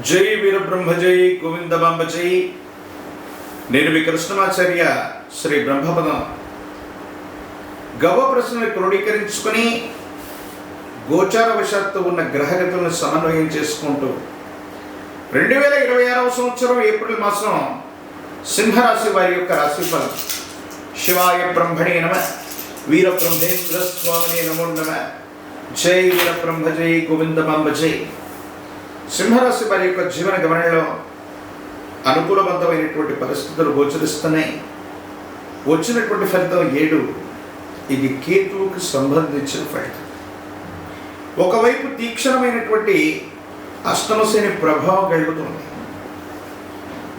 జై వీరబ్రహ్మ జై గోవిందమాంబ జై. నేను మీ కృష్ణమాచార్య శ్రీ బ్రహ్మపదం. గవ ప్రశ్నలు క్రోడీకరించుకొని గోచారవశాత్తు ఉన్న గ్రహగతులను సమన్వయం చేసుకుంటూ 2026వ సంవత్సరం ఏప్రిల్ మాసం సింహరాశి వారి యొక్క రాశిఫలం. శివాయ బ్రహ్మణే నమ, వీరబ్రహ్మేంద్ర స్వామినే నమో నమ. జై వీరబ్రహ్మ జై గోవిందమాంబ జై. సింహరాశి వారి యొక్క జీవన గమనంలో అనుకూలవంతమైనటువంటి పరిస్థితులు గోచరిస్తున్నాయి. వచ్చినటువంటి ఫలితం 7. ఇది కేతువుకు సంబంధించిన ఫలితం. ఒకవైపు తీక్షణమైనటువంటి అష్టమశని ప్రభావం కలుగుతుంది.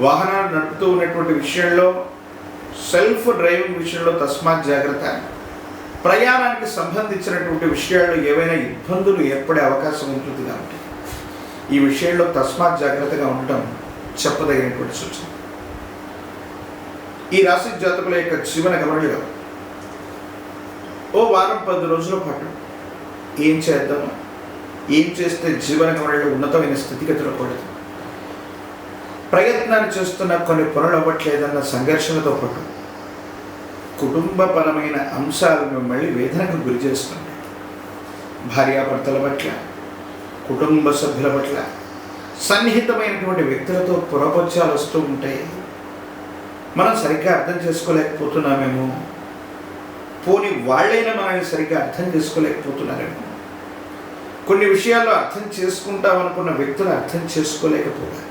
వాహనాలు నడుపుతూ ఉన్నటువంటి విషయంలో, సెల్ఫ్ డ్రైవింగ్ విషయంలో తస్మాత్ జాగ్రత్త. ప్రయాణానికి సంబంధించినటువంటి విషయాల్లో ఏవైనా ఇబ్బందులు ఏర్పడే అవకాశం ఉంటుంది కాబట్టి ఈ విషయంలో తస్మాత్ జాగ్రత్తగా ఉండటం చెప్పదగినటువంటి సూచన. ఈ రాశి జాతకుల యొక్క జీవన గమనంలో ఓ వారం 10 రోజుల పాటు ఏం చేద్దాము, ఏం చేస్తే జీవన గమనంలో ఉన్నతమైన స్థితిగతులు పడుతుంది, ప్రయత్నాలు చేస్తున్న కొన్ని పనులు అవ్వట్లేదన్న సంఘర్షణతో పాటు కుటుంబపరమైన అంశాలు మిమ్మల్ని వేదనకు గురి చేస్తుంటాయి. భార్యాభర్తల పట్ల, కుటుంబ సభ్యుల పట్ల, సన్నిహితమైనటువంటి వ్యక్తులతో పురపత్యాలు వస్తూ ఉంటాయి. మనం సరిగ్గా అర్థం చేసుకోలేకపోతున్నామేమో, పోని వాళ్ళైనా మనల్ని సరిగ్గా అర్థం చేసుకోలేకపోతున్నారేమో, కొన్ని విషయాల్లో అర్థం చేసుకుంటామనుకున్న వ్యక్తులు అర్థం చేసుకోలేకపోగా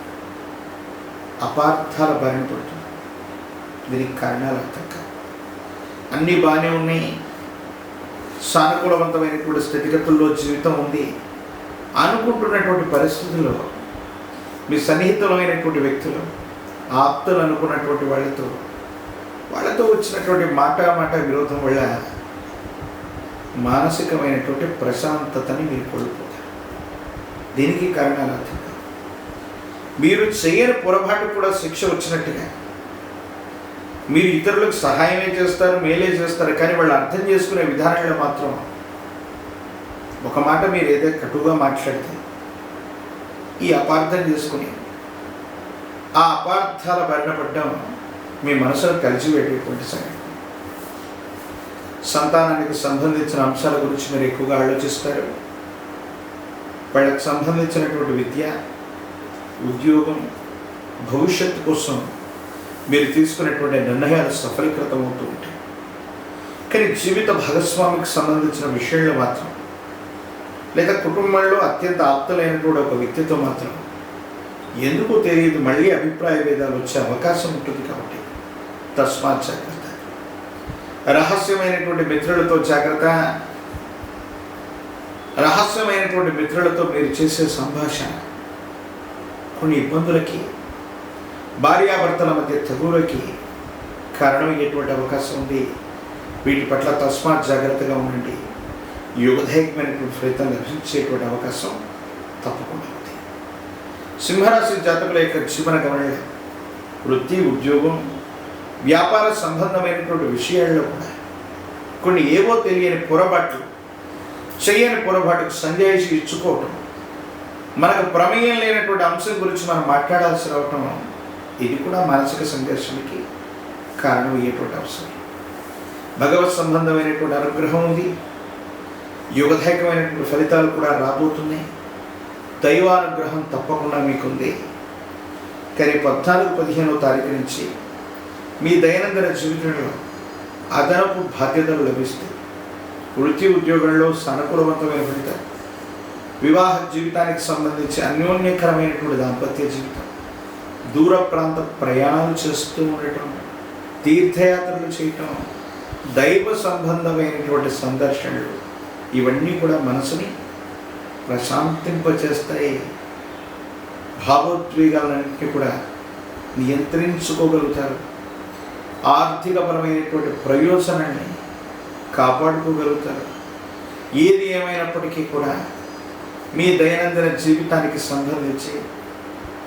అపార్థాల బారిన పడుతుంది. దీనికి కారణాలు అర్థం కాదు. అన్నీ బాగానే ఉన్నాయి, సానుకూలవంతమైనటువంటి స్థితిగతుల్లో జీవితం ఉంది అనుకుంటున్నటువంటి పరిస్థితుల్లో మీ సన్నిహితమైనటువంటి వ్యక్తులు, ఆప్తులు అనుకున్నటువంటి వాళ్ళతో వచ్చినటువంటి మాట విరోధం వల్ల మానసికమైనటువంటి ప్రశాంతతని మీరు కోల్పోతారు. దీనికి కారణాలు అర్థం కాదు. మీరు చేయని పొరపాటు కూడా శిక్ష వచ్చినట్టుగా మీరు ఇతరులకు సహాయమే చేస్తారు, మేలే చేస్తారు, కానీ వాళ్ళు అర్థం చేసుకునే విధానంలో మాత్రం ఒక మాట మీరు ఏదైతే కటుగా మాట్లాడితే ఈ అపార్థం చేసుకుని ఆ అపార్థాల బారిన పడ్డం మీ మనసును కలిసిపెట్టేటువంటి సంగతి. సంతానానికి సంబంధించిన అంశాల గురించి మీరు ఎక్కువగా ఆలోచిస్తారు. వాళ్ళకి సంబంధించినటువంటి విద్య, ఉద్యోగం, భవిష్యత్తు కోసం మీరు తీసుకునేటువంటి నిర్ణయాలు సఫలీకృతం అవుతూ ఉంటాయి. కానీ జీవిత భాగస్వామికి సంబంధించిన విషయంలో మాత్రం, లేదా కుటుంబంలో అత్యంత ఆప్తులైనటువంటి ఒక వ్యక్తితో మాత్రం ఎందుకో తెలియదు మళ్ళీ అభిప్రాయ భేదాలు వచ్చే అవకాశం ఉంటుంది. కాబట్టి తస్మాత్ జాగ్రత్త. రహస్యమైనటువంటి మిత్రులతో జాగ్రత్త. రహస్యమైనటువంటి మిత్రులతో మీరు చేసే సంభాషణ కొన్ని ఇబ్బందులకి, భార్యాభర్తల మధ్య తగువులకి కారణమయ్యేటువంటి అవకాశం ఉంది. వీటి పట్ల తస్మాత్ జాగ్రత్తగా ఉండండి. యుగదాయకమైనటువంటి ఫలితం లభించేటువంటి అవకాశం తప్పకుండా ఉంది. సింహరాశి జాతకుల యొక్క జీవన గమనంలో వృత్తి, ఉద్యోగం, వ్యాపార సంబంధమైనటువంటి విషయాల్లో కూడా కొన్ని ఏవో తెలియని పొరపాట్లు, చేయని పొరపాటుకు సంజాయిషి ఇచ్చుకోవటం, మనకు ప్రమేయం లేనటువంటి అంశం గురించి మనం మాట్లాడాల్సి రావటం, ఇది కూడా మానసిక సంఘర్షణకి కారణమయ్యేటువంటి అవసరం. భగవత్ సంబంధమైనటువంటి అనుగ్రహం ఉంది. యుగదాయకమైనటువంటి ఫలితాలు కూడా రాబోతున్నాయి. దైవానుగ్రహం తప్పకుండా మీకుంది. కానీ 14-15వ తారీఖు నుంచి మీ దైనందిన జీవితంలో అదనపు బాధ్యతలు లభిస్తాయి. వృత్తి, ఉద్యోగంలో సానుకూలవంతమైన ఫలితాలు, వివాహ జీవితానికి సంబంధించి అన్యోన్యకరమైనటువంటి దాంపత్య జీవితం, దూర ప్రాంత ప్రయాణాలు చేస్తూ ఉండటం, తీర్థయాత్రలు చేయటం, దైవ సంబంధమైనటువంటి సందర్శనలు, ఇవన్నీ కూడా మనసుని ప్రశాంతింపచేస్తాయి. భావోద్వేగాలన్నింటినీ కూడా నియంత్రించుకోగలుగుతారు. ఆర్థికపరమైనటువంటి ప్రయోజనాన్ని కాపాడుకోగలుగుతారు. ఏది ఏమైనప్పటికీ కూడా మీ దైనందిన జీవితానికి సంబంధించి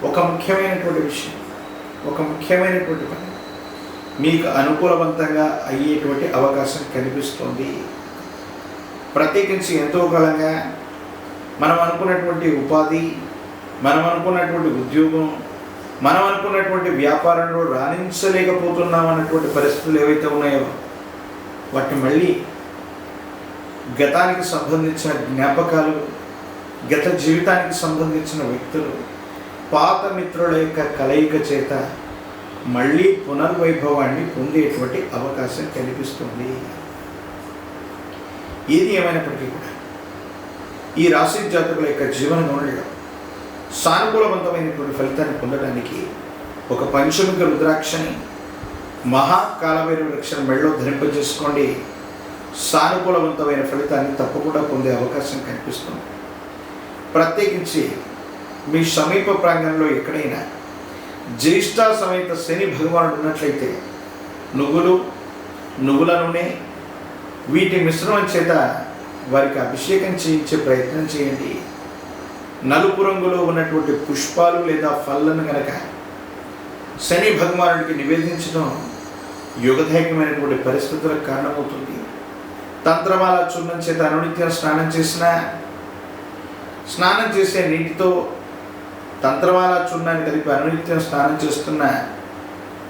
ఒక ముఖ్యమైనటువంటి విషయం, ఒక ముఖ్యమైనటువంటి పని మీకు అనుకూలవంతంగా అయ్యేటువంటి అవకాశం కనిపిస్తుంది. ప్రత్యేకించి ఎంతో కాలంగా మనం అనుకున్నటువంటి ఉపాధి, మనం అనుకున్నటువంటి ఉద్యోగం, మనం అనుకున్నటువంటి వ్యాపారంలో రాణించలేకపోతున్నాం అన్నటువంటి పరిస్థితులు ఏవైతే ఉన్నాయో వాటిని మళ్ళీ గతానికి సంబంధించిన జ్ఞాపకాలు, గత జీవితానికి సంబంధించిన వ్యక్తులు, పాత మిత్రుల యొక్క కలయిక చేత మళ్ళీ పునర్వైభవాన్ని పొందేటువంటి అవకాశం కనిపిస్తుంది. ఏది ఏమైనప్పటికీ కూడా ఈ రాశి జాతకుల యొక్క జీవన గమనంలో సానుకూలవంతమైనటువంటి ఫలితాన్ని పొందడానికి ఒక పంచముఖ రుద్రాక్షని, మహాకాలభైరవ వృక్షం మెడలో ధరింపజేసుకోండి. సానుకూలవంతమైన ఫలితాన్ని తప్పకుండా పొందే అవకాశం కనిపిస్తుంది. ప్రత్యేకించి మీ సమీప ప్రాంగణంలో ఎక్కడైనా జ్యేష్ఠ సమేత శని భగవానుడు ఉన్నట్లయితే నువ్వుల నూనె వీటి మిశ్రమం చేత వారికి అభిషేకం చేయించే ప్రయత్నం చేయండి. నలుపు రంగులో ఉన్నటువంటి పుష్పాలు లేదా ఫల్లను కనుక శని భగవానుడికి నివేదించడం యుగదాయకమైనటువంటి పరిస్థితులకు కారణమవుతుంది. తంత్రమాల చూర్ణం చేత అనునిత్యం స్నానం చేసే నీటితో తంత్రమాల చూర్ణాన్ని కలిపి అనునిత్యం స్నానం చేస్తున్న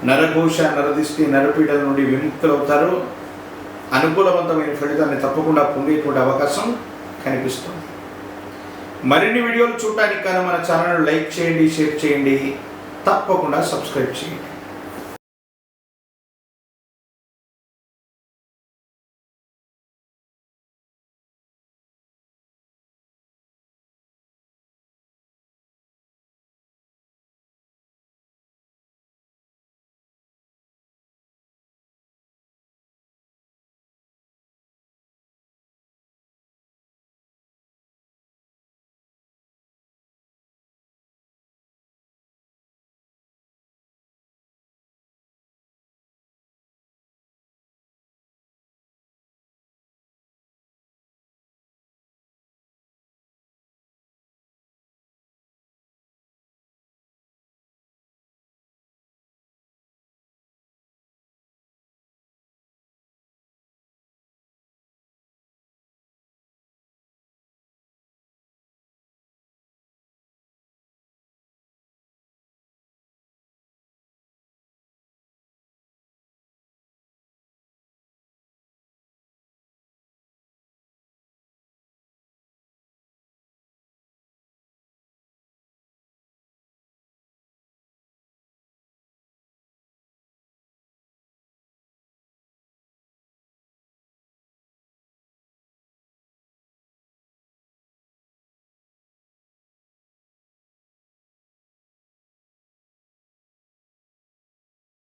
నరఘోష, నరదిష్టి, నరపీడల నుండి విముక్తులవుతారు. అనుకూలవంతమైన ఫలితాన్ని తప్పకుండా పొందేటువంటి అవకాశం కనిపిస్తుంది. మరిన్ని వీడియోలు చూడటానికి కానీ మన ఛానల్ లైక్ చేయండి, షేర్ చేయండి, తప్పకుండా సబ్స్క్రైబ్ చేయండి.